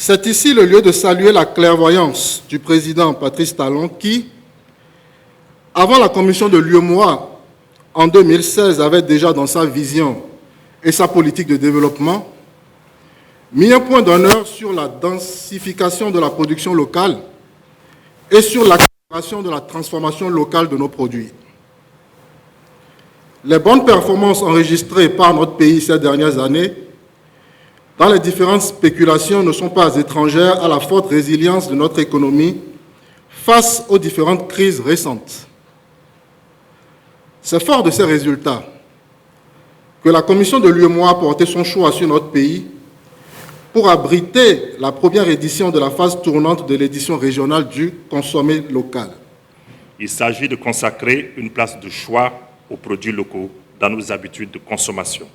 C'est ici le lieu de saluer la clairvoyance du président Patrice Talon qui, avant la commission de l'UEMOA, en 2016, avait déjà dans sa vision et sa politique de développement mis un point d'honneur sur la densification de la production locale et sur l'accélération de la transformation locale de nos produits. Les bonnes performances enregistrées par notre pays ces dernières années dans les différentes spéculations ne sont pas étrangères à la forte résilience de notre économie face aux différentes crises récentes. C'est fort de ces résultats que la commission de l'UEMOA a porté son choix sur notre pays pour abriter la première édition de la phase tournante de l'édition régionale du consommé local. Il s'agit de consacrer une place de choix aux produits locaux dans nos habitudes de consommation.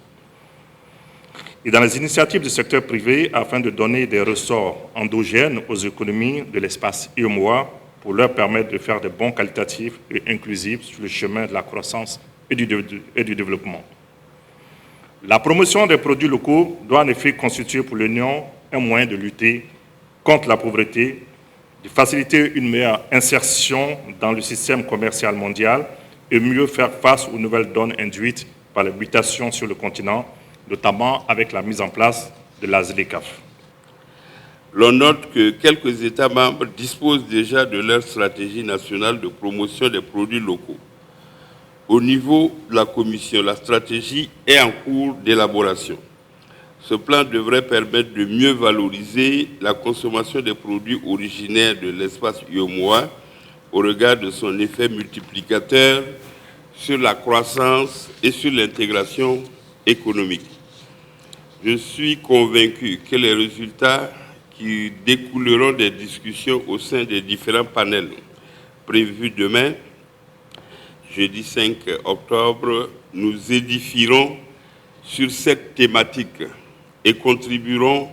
Et dans les initiatives du secteur privé, afin de donner des ressorts endogènes aux économies de l'espace UEMOA pour leur permettre de faire des bons qualitatifs et inclusifs sur le chemin de la croissance et du développement. La promotion des produits locaux doit en effet constituer pour l'Union un moyen de lutter contre la pauvreté, de faciliter une meilleure insertion dans le système commercial mondial et mieux faire face aux nouvelles donnes induites par les mutations sur le continent, notamment avec la mise en place de la ZLECAf. L'on note que quelques États membres disposent déjà de leur stratégie nationale de promotion des produits locaux. Au niveau de la Commission, la stratégie est en cours d'élaboration. Ce plan devrait permettre de mieux valoriser la consommation des produits originaires de l'espace UEMOA au regard de son effet multiplicateur sur la croissance et sur l'intégration économique. Je suis convaincu que les résultats qui découleront des discussions au sein des différents panels prévus demain, jeudi 5 octobre, nous édifieront sur cette thématique et contribueront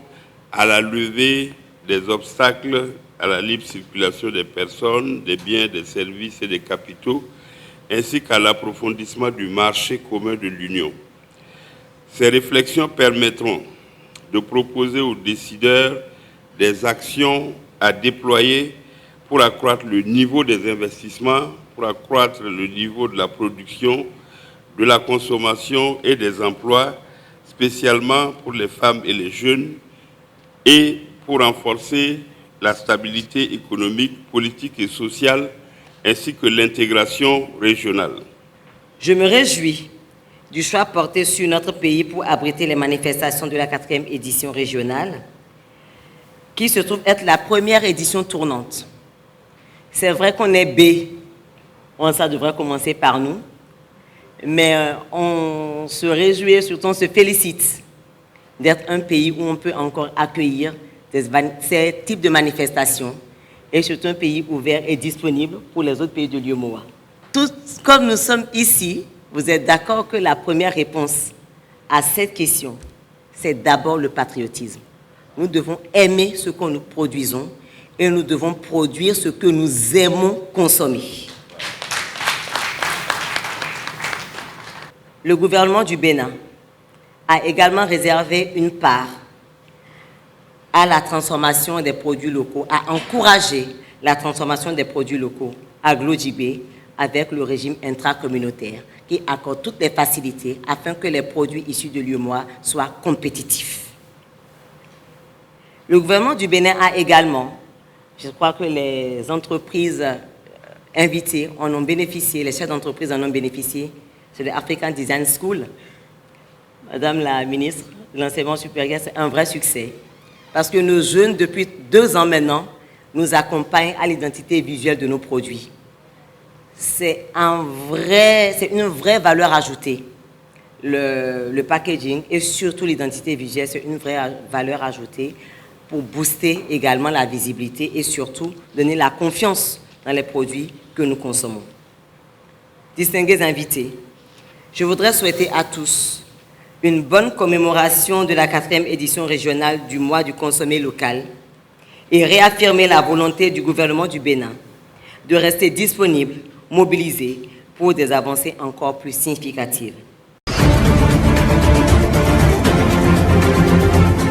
à la levée des obstacles à la libre circulation des personnes, des biens, des services et des capitaux, ainsi qu'à l'approfondissement du marché commun de l'Union. Ces réflexions permettront de proposer aux décideurs des actions à déployer pour accroître le niveau des investissements, pour accroître le niveau de la production, de la consommation et des emplois, spécialement pour les femmes et les jeunes, et pour renforcer la stabilité économique, politique et sociale, ainsi que l'intégration régionale. Je me réjouis du choix porté sur notre pays pour abriter les manifestations de la 4e édition régionale, qui se trouve être la première édition tournante. C'est vrai qu'on est B, ça devrait commencer par nous, mais on se réjouit et surtout on se félicite d'être un pays où on peut encore accueillir ces types de manifestations et surtout un pays ouvert et disponible pour les autres pays de l'UEMOA. Tous comme nous sommes ici, vous êtes d'accord que la première réponse à cette question, c'est d'abord le patriotisme. Nous devons aimer ce que nous produisons et nous devons produire ce que nous aimons consommer. Le gouvernement du Bénin a également réservé une part à la transformation des produits locaux, a encouragé la transformation des produits locaux à Glodjibé avec le régime intracommunautaire qui accorde toutes les facilités afin que les produits issus de l'UEMOA soient compétitifs. Le gouvernement du Bénin a également, je crois que les entreprises invitées en ont bénéficié, les chefs d'entreprise en ont bénéficié, c'est l'African Design School. Madame la ministre de l'enseignement supérieur, c'est un vrai succès. Parce que nos jeunes, depuis 2 ans maintenant, nous accompagnent à l'identité visuelle de nos produits. C'est une vraie valeur ajoutée. Le packaging et surtout l'identité visuelle, c'est une vraie valeur ajoutée pour booster également la visibilité et surtout donner la confiance dans les produits que nous consommons. Distingués invités, je voudrais souhaiter à tous une bonne commémoration de la 4e édition régionale du mois du consommé local et réaffirmer la volonté du gouvernement du Bénin de rester disponible, mobilisé pour des avancées encore plus significatives.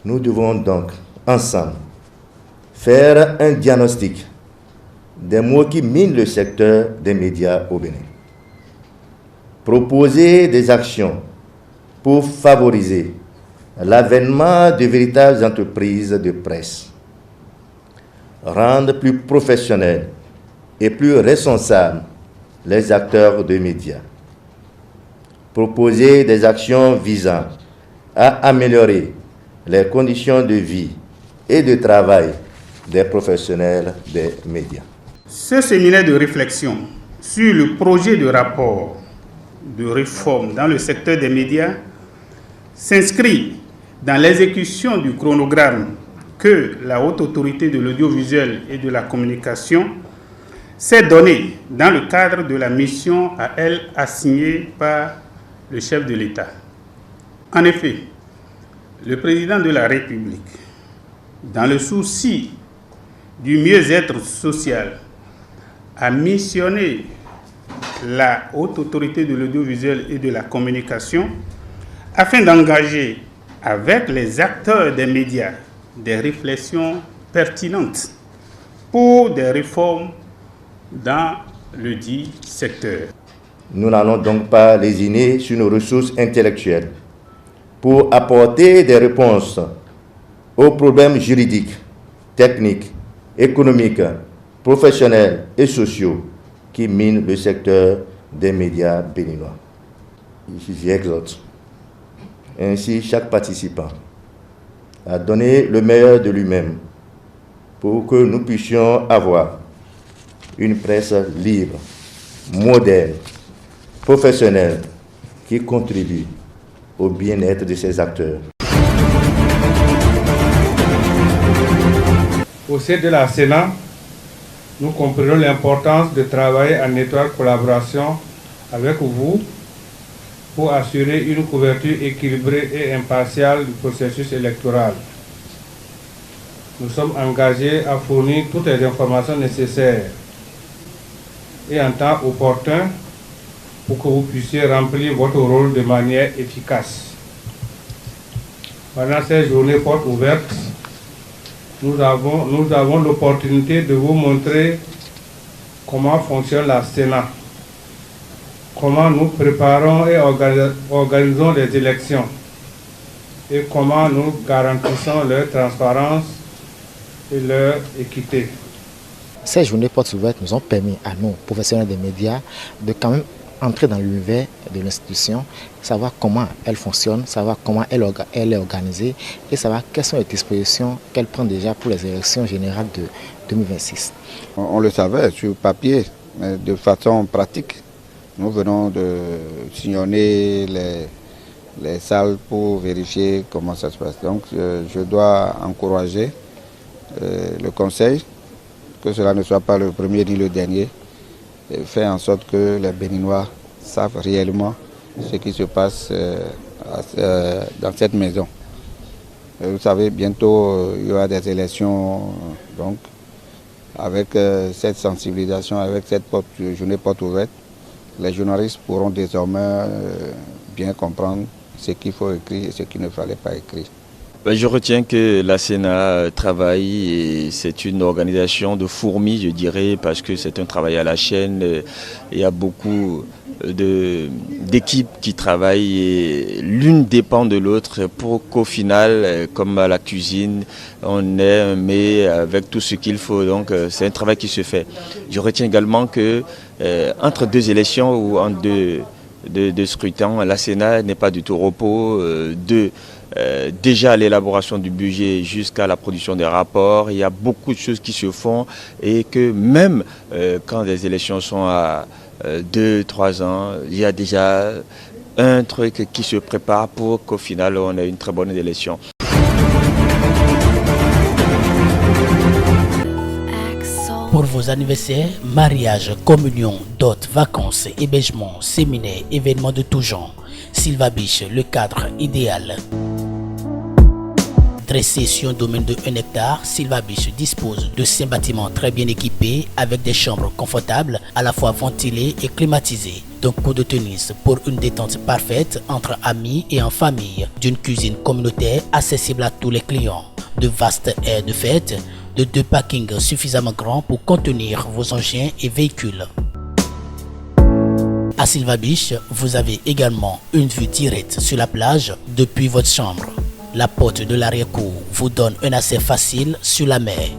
Nous devons donc, ensemble, faire un diagnostic des maux qui minent le secteur des médias au Bénin, proposer des actions pour favoriser l'avènement de véritables entreprises de presse, rendre plus professionnels et plus responsables les acteurs de médias, proposer des actions visant à améliorer les conditions de vie et de travail des professionnels des médias. Ce séminaire de réflexion sur le projet de rapport de réforme dans le secteur des médias s'inscrit dans l'exécution du chronogramme que la Haute Autorité de l'audiovisuel et de la communication s'est donné dans le cadre de la mission à elle assignée par le chef de l'État. En effet, le président de la République, dans le souci du mieux-être social, a missionné la Haute Autorité de l'audiovisuel et de la communication afin d'engager avec les acteurs des médias des réflexions pertinentes pour des réformes dans le dit secteur. Nous n'allons donc pas lésiner sur nos ressources intellectuelles pour apporter des réponses aux problèmes juridiques, techniques, économiques, professionnels et sociaux qui minent le secteur des médias béninois. J'exhorte ainsi chaque participant à donner le meilleur de lui-même pour que nous puissions avoir une presse libre, moderne, professionnelle, qui contribue au bien-être de ses acteurs. Au sein de la Sénat, nous comprenons l'importance de travailler en étroite collaboration avec vous pour assurer une couverture équilibrée et impartiale du processus électoral. Nous sommes engagés à fournir toutes les informations nécessaires et en temps opportun pour que vous puissiez remplir votre rôle de manière efficace. Pendant ces journées portes ouvertes, nous avons l'opportunité de vous montrer comment fonctionne la Sénat, comment nous préparons et organisons les élections et comment nous garantissons leur transparence et leur équité. Ces journées portes ouvertes nous ont permis à nous, professionnels des médias, de quand même entrer dans l'univers de l'institution, savoir comment elle fonctionne, savoir comment elle est organisée et savoir quelles sont les dispositions qu'elle prend déjà pour les élections générales de 2026. On le savait sur papier, mais de façon pratique. Nous venons de sillonner les salles pour vérifier comment ça se passe. Donc je dois encourager le Conseil, que cela ne soit pas le premier ni le dernier, et faire en sorte que les Béninois savent réellement ce qui se passe dans cette maison. Et vous savez, bientôt il y aura des élections, donc avec cette sensibilisation, avec cette journée porte ouverte, les journalistes pourront désormais bien comprendre ce qu'il faut écrire et ce qu'il ne fallait pas écrire. Je retiens que la Sénat travaille et c'est une organisation de fourmis, je dirais, parce que c'est un travail à la chaîne. Il y a beaucoup d'équipes qui travaillent et l'une dépend de l'autre pour qu'au final, comme à la cuisine, on ait un mets avec tout ce qu'il faut. Donc c'est un travail qui se fait. Je retiens également que entre deux élections ou entre deux scrutins, la Sénat n'est pas du tout au repos. Déjà l'élaboration du budget jusqu'à la production des rapports, il y a beaucoup de choses qui se font et que même quand les élections sont à 2-3 ans, il y a déjà un truc qui se prépare pour qu'au final on ait une très bonne élection. Pour vos anniversaires, mariages, communions, dots, vacances, hébergements, séminaires, événements de tout genre, Sylva Beach, le cadre idéal. Dressé sur un domaine de 1 hectare, Sylva Beach dispose de 5 bâtiments très bien équipés avec des chambres confortables, à la fois ventilées et climatisées, d'un court de tennis pour une détente parfaite entre amis et en famille, d'une cuisine communautaire accessible à tous les clients, de vastes aires de fête, de 2 parkings suffisamment grands pour contenir vos engins et véhicules. À Silva Beach, vous avez également une vue directe sur la plage depuis votre chambre. La porte de l'arrière-cour vous donne un accès facile sur la mer.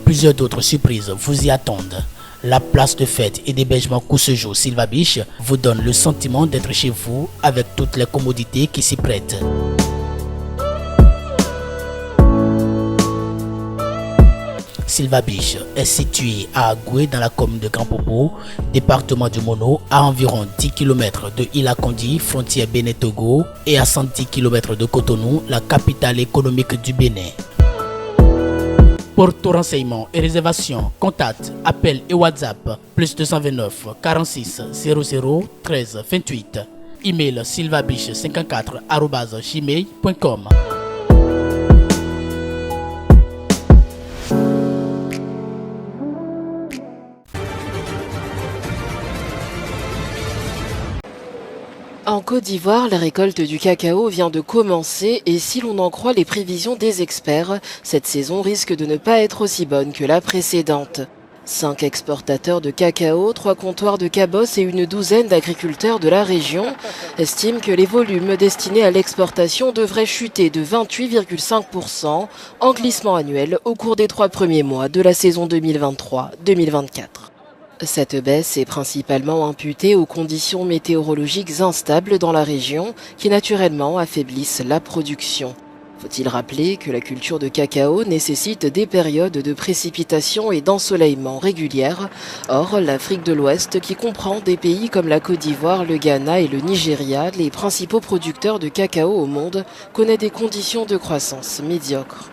Plusieurs autres surprises vous y attendent. La place de fête et d'hébergement Coussejour Silva Beach vous donne le sentiment d'être chez vous avec toutes les commodités qui s'y prêtent. Silva Beach est situé à Agoué dans la commune de Grand Popo, département du Mono, à environ 10 km de Ilakondi, frontière Bénin-Togo, et à 110 km de Cotonou, la capitale économique du Bénin. Pour tout renseignement et réservation, contact, appel et WhatsApp, plus 229 46 00 13 28. Email silvabeach54@gmail.com. En Côte d'Ivoire, la récolte du cacao vient de commencer et si l'on en croit les prévisions des experts, cette saison risque de ne pas être aussi bonne que la précédente. 5 exportateurs de cacao, 3 comptoirs de cabosses et une douzaine d'agriculteurs de la région estiment que les volumes destinés à l'exportation devraient chuter de 28,5% en glissement annuel au cours des 3 premiers mois de la saison 2023-2024. Cette baisse est principalement imputée aux conditions météorologiques instables dans la région qui naturellement affaiblissent la production. Faut-il rappeler que la culture de cacao nécessite des périodes de précipitations et d'ensoleillement régulières. Or, l'Afrique de l'Ouest, qui comprend des pays comme la Côte d'Ivoire, le Ghana et le Nigeria, les principaux producteurs de cacao au monde, connaît des conditions de croissance médiocres.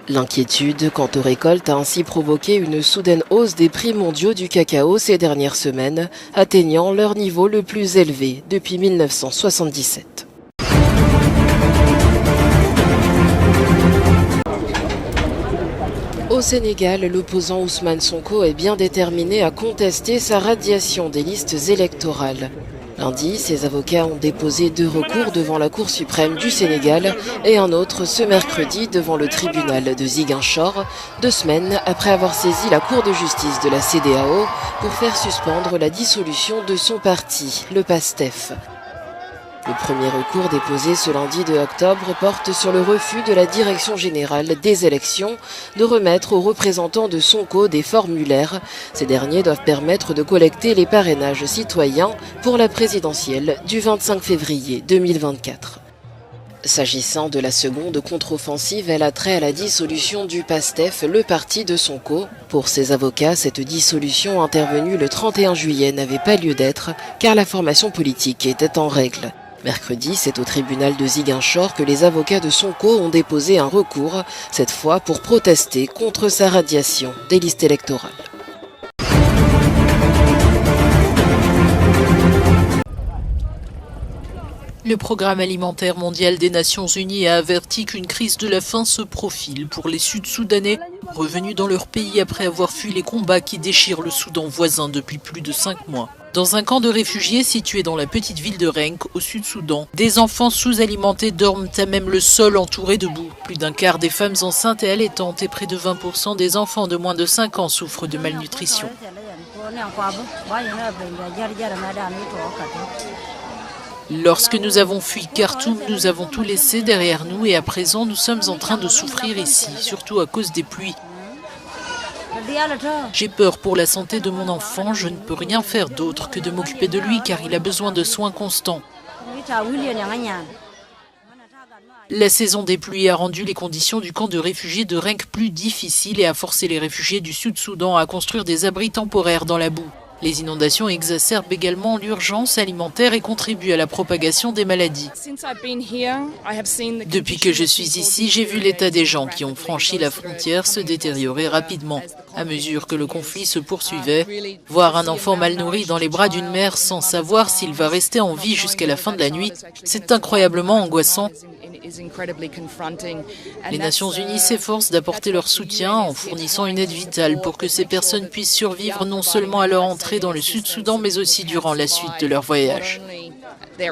L'inquiétude quant aux récoltes a ainsi provoqué une soudaine hausse des prix mondiaux du cacao ces dernières semaines, atteignant leur niveau le plus élevé depuis 1977. Au Sénégal, l'opposant Ousmane Sonko est bien déterminé à contester sa radiation des listes électorales. Lundi, ses avocats ont déposé 2 recours devant la Cour suprême du Sénégal et un autre ce mercredi devant le tribunal de Ziguinchor, 2 semaines après avoir saisi la Cour de justice de la CEDEAO pour faire suspendre la dissolution de son parti, le PASTEF. Le premier recours déposé ce lundi 2 octobre porte sur le refus de la Direction générale des élections de remettre aux représentants de Sonko des formulaires. Ces derniers doivent permettre de collecter les parrainages citoyens pour la présidentielle du 25 février 2024. S'agissant de la seconde contre-offensive, elle a trait à la dissolution du PASTEF, le parti de Sonko. Pour ses avocats, cette dissolution intervenue le 31 juillet n'avait pas lieu d'être car la formation politique était en règle. Mercredi, c'est au tribunal de Ziguinchor que les avocats de Sonko ont déposé un recours, cette fois pour protester contre sa radiation des listes électorales. Le Programme alimentaire mondial des Nations Unies a averti qu'une crise de la faim se profile pour les Sud-Soudanais, revenus dans leur pays après avoir fui les combats qui déchirent le Soudan voisin depuis plus de 5 mois. Dans un camp de réfugiés situé dans la petite ville de Renk, au Sud-Soudan, des enfants sous-alimentés dorment à même le sol entouré de boue. Plus d'un quart des femmes enceintes et allaitantes et près de 20% des enfants de moins de 5 ans souffrent de malnutrition. Lorsque nous avons fui Khartoum, nous avons tout laissé derrière nous et à présent nous sommes en train de souffrir ici, surtout à cause des pluies. J'ai peur pour la santé de mon enfant, je ne peux rien faire d'autre que de m'occuper de lui car il a besoin de soins constants. La saison des pluies a rendu les conditions du camp de réfugiés de Renk plus difficiles et a forcé les réfugiés du Sud-Soudan à construire des abris temporaires dans la boue. Les inondations exacerbent également l'urgence alimentaire et contribuent à la propagation des maladies. Depuis que je suis ici, j'ai vu l'état des gens qui ont franchi la frontière se détériorer rapidement. À mesure que le conflit se poursuivait, voir un enfant mal nourri dans les bras d'une mère sans savoir s'il va rester en vie jusqu'à la fin de la nuit, c'est incroyablement angoissant. Les Nations Unies s'efforcent d'apporter leur soutien en fournissant une aide vitale pour que ces personnes puissent survivre non seulement à leur entrée dans le Sud-Soudan, mais aussi durant la suite de leur voyage. Le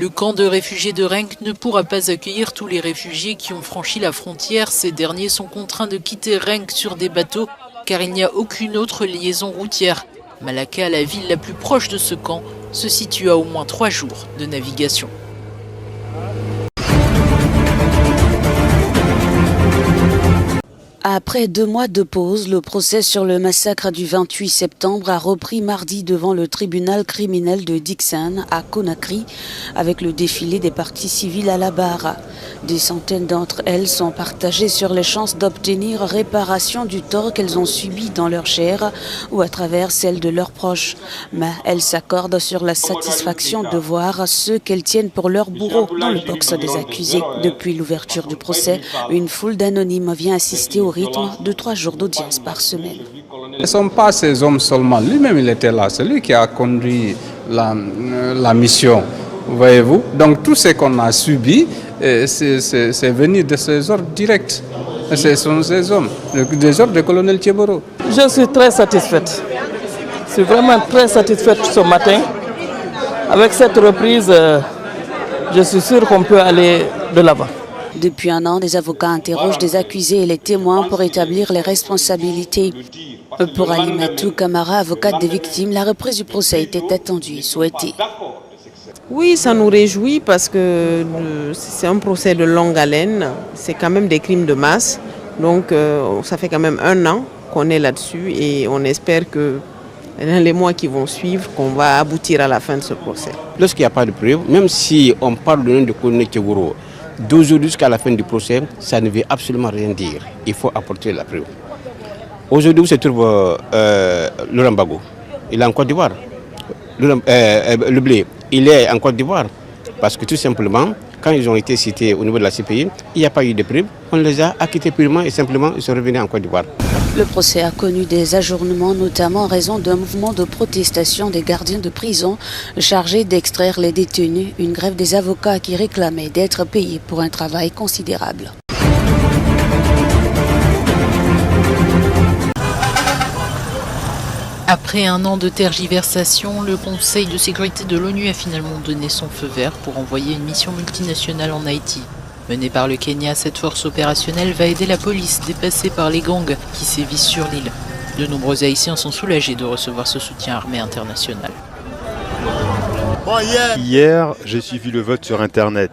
camp de réfugiés de Rennes ne pourra pas accueillir tous les réfugiés qui ont franchi la frontière. Ces derniers sont contraints de quitter Rennes sur des bateaux car il n'y a aucune autre liaison routière. Malaka, la ville la plus proche de ce camp, se situe à au moins 3 jours de navigation. Après 2 mois de pause, le procès sur le massacre du 28 septembre a repris mardi devant le tribunal criminel de Dixon à Conakry avec le défilé des parties civiles à la barre. Des centaines d'entre elles sont partagées sur les chances d'obtenir réparation du tort qu'elles ont subi dans leur chair ou à travers celle de leurs proches. Mais elles s'accordent sur la satisfaction de voir ceux qu'elles tiennent pour leurs bourreaux dans le box des accusés. Depuis l'ouverture du procès, une foule d'anonymes vient assister au rythme de 3 jours d'audience par semaine. Ce ne sont pas ces hommes seulement. Lui-même, il était là. C'est lui qui a conduit la mission. Voyez-vous? Donc tout ce qu'on a subi, c'est venu de ces ordres directs. Ce sont ces hommes, des ordres du colonel Tcheboro. Je suis très satisfaite. Je suis vraiment très satisfaite ce matin. Avec cette reprise, je suis sûre qu'on peut aller de l'avant. Depuis 1 an, des avocats interrogent des accusés et les témoins pour établir les responsabilités. Pour Alimatou Kamara, avocate des victimes, la reprise du procès était attendue et souhaitée. Oui, ça nous réjouit parce que c'est un procès de longue haleine. C'est quand même des crimes de masse. Donc ça fait quand même 1 an qu'on est là-dessus et on espère que dans les mois qui vont suivre, qu'on va aboutir à la fin de ce procès. Lorsqu'il n'y a pas de preuve, même si on parle du nom de colonel Tcheboro, d'aujourd'hui jusqu'à la fin du procès, ça ne veut absolument rien dire. Il faut apporter la preuve. Aujourd'hui, où se trouve Laurent Gbagbo? Il est en Côte d'Ivoire. Le blé, il est en Côte d'Ivoire. Parce que tout simplement, quand ils ont été cités au niveau de la CPI, il n'y a pas eu de preuve. On les a acquittés purement et simplement, ils sont revenus en Côte d'Ivoire. Le procès a connu des ajournements, notamment en raison d'un mouvement de protestation des gardiens de prison chargés d'extraire les détenus, une grève des avocats qui réclamaient d'être payés pour un travail considérable. Après 1 an de tergiversation, le Conseil de sécurité de l'ONU a finalement donné son feu vert pour envoyer une mission multinationale en Haïti. Menée par le Kenya, cette force opérationnelle va aider la police dépassée par les gangs qui sévissent sur l'île. De nombreux Haïtiens sont soulagés de recevoir ce soutien armé international. Hier, j'ai suivi le vote sur Internet.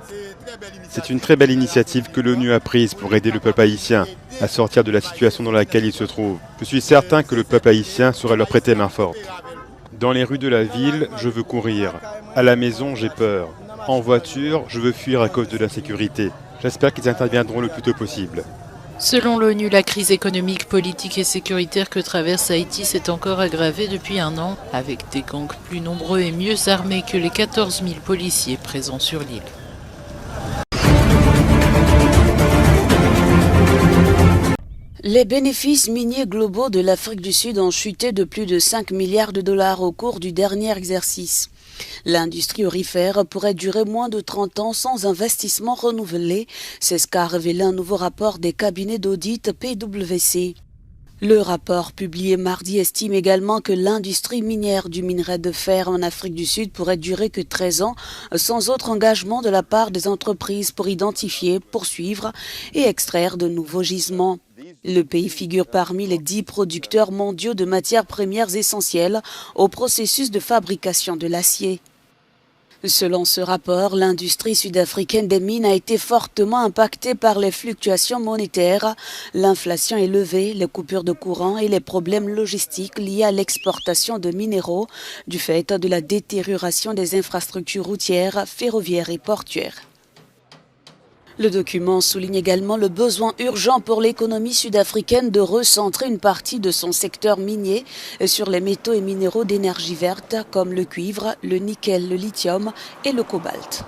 C'est une très belle initiative que l'ONU a prise pour aider le peuple haïtien à sortir de la situation dans laquelle il se trouve. Je suis certain que le peuple haïtien saurait leur prêter main forte. Dans les rues de la ville, je veux courir. À la maison, j'ai peur. En voiture, je veux fuir à cause de la sécurité. J'espère qu'ils interviendront le plus tôt possible. Selon l'ONU, la crise économique, politique et sécuritaire que traverse Haïti s'est encore aggravée depuis 1 an, avec des gangs plus nombreux et mieux armés que les 14 000 policiers présents sur l'île. Les bénéfices miniers globaux de l'Afrique du Sud ont chuté de plus de 5 milliards de dollars au cours du dernier exercice. L'industrie aurifère pourrait durer moins de 30 ans sans investissement renouvelé, c'est ce qu'a révélé un nouveau rapport des cabinets d'audit PwC. Le rapport publié mardi estime également que l'industrie minière du minerai de fer en Afrique du Sud pourrait durer que 13 ans sans autre engagement de la part des entreprises pour identifier, poursuivre et extraire de nouveaux gisements. Le pays figure parmi les 10 producteurs mondiaux de matières premières essentielles au processus de fabrication de l'acier. Selon ce rapport, l'industrie sud-africaine des mines a été fortement impactée par les fluctuations monétaires, l'inflation élevée, les coupures de courant et les problèmes logistiques liés à l'exportation de minéraux du fait de la détérioration des infrastructures routières, ferroviaires et portuaires. Le document souligne également le besoin urgent pour l'économie sud-africaine de recentrer une partie de son secteur minier sur les métaux et minéraux d'énergie verte comme le cuivre, le nickel, le lithium et le cobalt.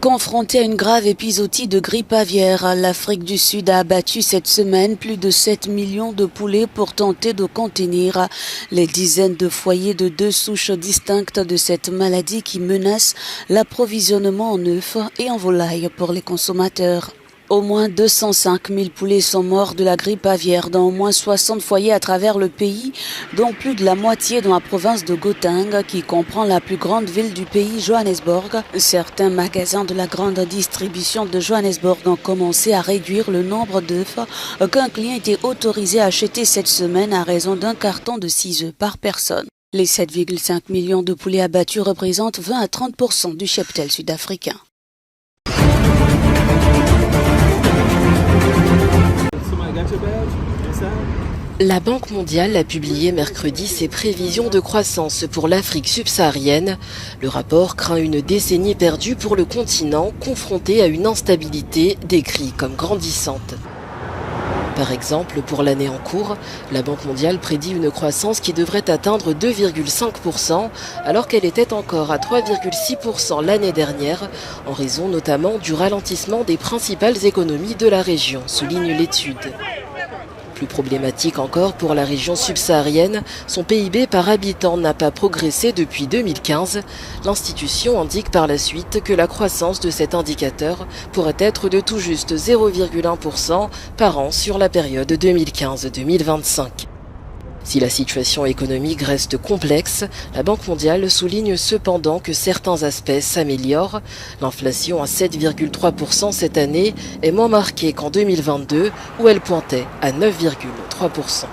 Confrontée à une grave épizootie de grippe aviaire, l'Afrique du Sud a abattu cette semaine plus de 7 millions de poulets pour tenter de contenir les dizaines de foyers de 2 souches distinctes de cette maladie qui menace l'approvisionnement en œufs et en volailles pour les consommateurs. Au moins 205 000 poulets sont morts de la grippe aviaire dans au moins 60 foyers à travers le pays, dont plus de la moitié dans la province de Gauteng, qui comprend la plus grande ville du pays, Johannesburg. Certains magasins de la grande distribution de Johannesburg ont commencé à réduire le nombre d'œufs qu'un client était autorisé à acheter cette semaine à raison d'un carton de 6 œufs par personne. Les 7,5 millions de poulets abattus représentent 20 à 30% du cheptel sud-africain. La Banque mondiale a publié mercredi ses prévisions de croissance pour l'Afrique subsaharienne. Le rapport craint une décennie perdue pour le continent, confronté à une instabilité décrite comme grandissante. Par exemple, pour l'année en cours, la Banque mondiale prédit une croissance qui devrait atteindre 2,5%, alors qu'elle était encore à 3,6% l'année dernière, en raison notamment du ralentissement des principales économies de la région, souligne l'étude. Plus problématique encore pour la région subsaharienne, son PIB par habitant n'a pas progressé depuis 2015. L'institution indique par la suite que la croissance de cet indicateur pourrait être de tout juste 0,1% par an sur la période 2015-2025. Si la situation économique reste complexe, la Banque mondiale souligne cependant que certains aspects s'améliorent. L'inflation à 7,3% cette année est moins marquée qu'en 2022 où elle pointait à 9,3%.